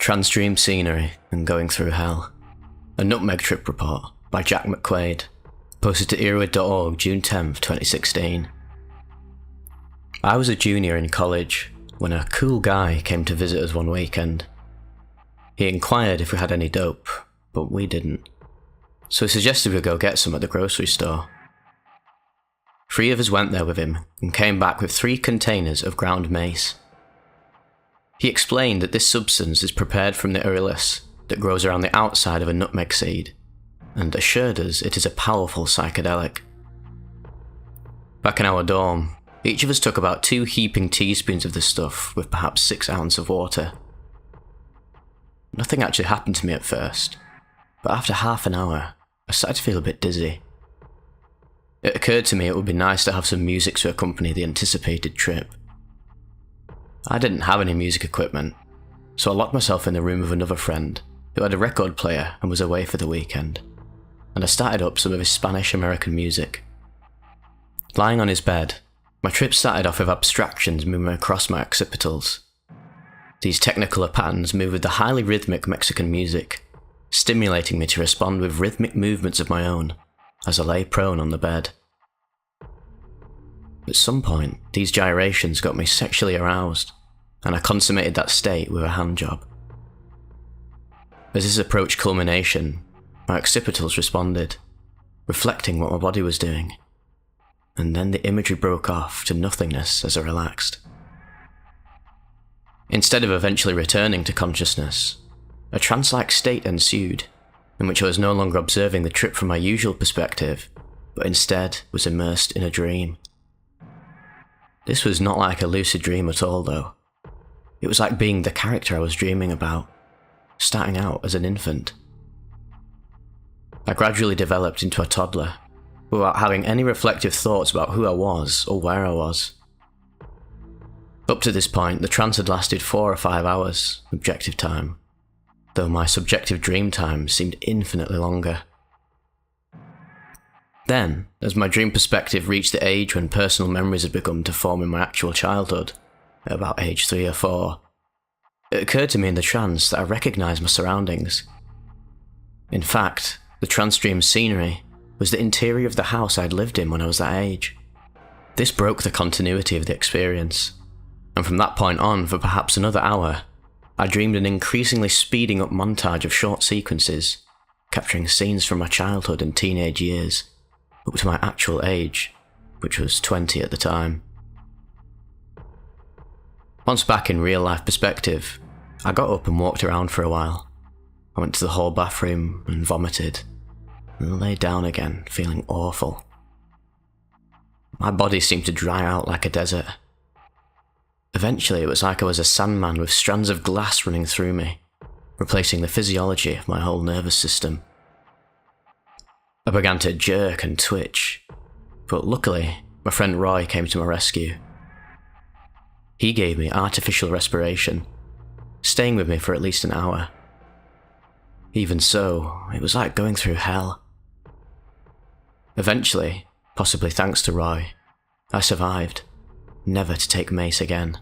Trance-Dream Scenery and Going Through Hell. A Nutmeg Trip Report by Jack McQuaid. Posted to earwig.org June 10th, 2016. I was a junior in college when a cool guy came to visit us one weekend. He inquired if we had any dope, but we didn't. So he suggested we go get some at the grocery store. 3 of us went there with him and came back with 3 containers of ground mace. He explained that this substance is prepared from the urylis that grows around the outside of a nutmeg seed, and assured us it is a powerful psychedelic. Back in our dorm, each of us took about 2 heaping teaspoons of the stuff with perhaps 6 ounces of water. Nothing actually happened to me at first, but after half an hour, I started to feel a bit dizzy. It occurred to me it would be nice to have some music to accompany the anticipated trip. I didn't have any music equipment, so I locked myself in the room of another friend who had a record player and was away for the weekend, and I started up some of his Spanish-American music. Lying on his bed, my trip started off with abstractions moving across my occipitals. These technicolor patterns moved with the highly rhythmic Mexican music, stimulating me to respond with rhythmic movements of my own as I lay prone on the bed. At some point, these gyrations got me sexually aroused, and I consummated that state with a handjob. As this approached culmination, my occipitals responded, reflecting what my body was doing, and then the imagery broke off to nothingness as I relaxed. Instead of eventually returning to consciousness, a trance-like state ensued, in which I was no longer observing the trip from my usual perspective, but instead was immersed in a dream. This was not like a lucid dream at all, though. It was like being the character I was dreaming about, starting out as an infant. I gradually developed into a toddler, without having any reflective thoughts about who I was or where I was. Up to this point, the trance had lasted 4 or 5 hours, objective time, though my subjective dream time seemed infinitely longer. Then, as my dream perspective reached the age when personal memories had begun to form in my actual childhood, at about age 3 or 4, it occurred to me in the trance that I recognised my surroundings. In fact, the Trance-Dream scenery was the interior of the house I'd lived in when I was that age. This broke the continuity of the experience, and from that point on, for perhaps another hour, I dreamed an increasingly speeding up montage of short sequences, capturing scenes from my childhood and teenage years, up to my actual age, which was 20 at the time. Once back in real-life perspective, I got up and walked around for a while. I went to the hall bathroom and vomited, and lay down again, feeling awful. My body seemed to dry out like a desert. Eventually, it was like I was a sandman with strands of glass running through me, replacing the physiology of my whole nervous system. I began to jerk and twitch, but luckily, my friend Roy came to my rescue. He gave me artificial respiration, staying with me for at least an hour. Even so, it was like going through hell. Eventually, possibly thanks to Roy, I survived, never to take mace again.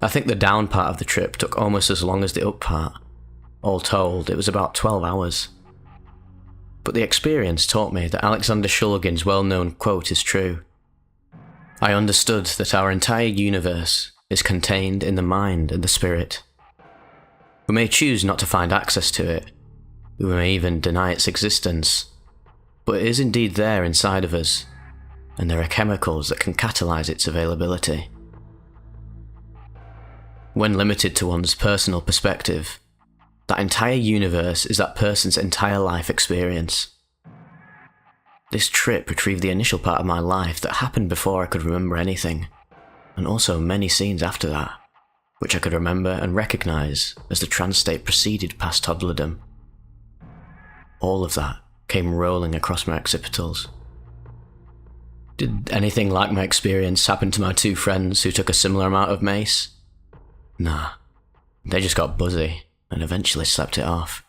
I think the down part of the trip took almost as long as the up part. All told, it was about 12 hours. But the experience taught me that Alexander Shulgin's well-known quote is true. I understood that our entire universe is contained in the mind and the spirit. We may choose not to find access to it, we may even deny its existence, but it is indeed there inside of us, and there are chemicals that can catalyse its availability. When limited to one's personal perspective, that entire universe is that person's entire life experience. This trip retrieved the initial part of my life that happened before I could remember anything, and also many scenes after that, which I could remember and recognise as the trance state proceeded past toddlerdom. All of that came rolling across my occipitals. Did anything like my experience happen to my 2 friends who took a similar amount of mace? Nah, they just got buzzy and eventually slept it off.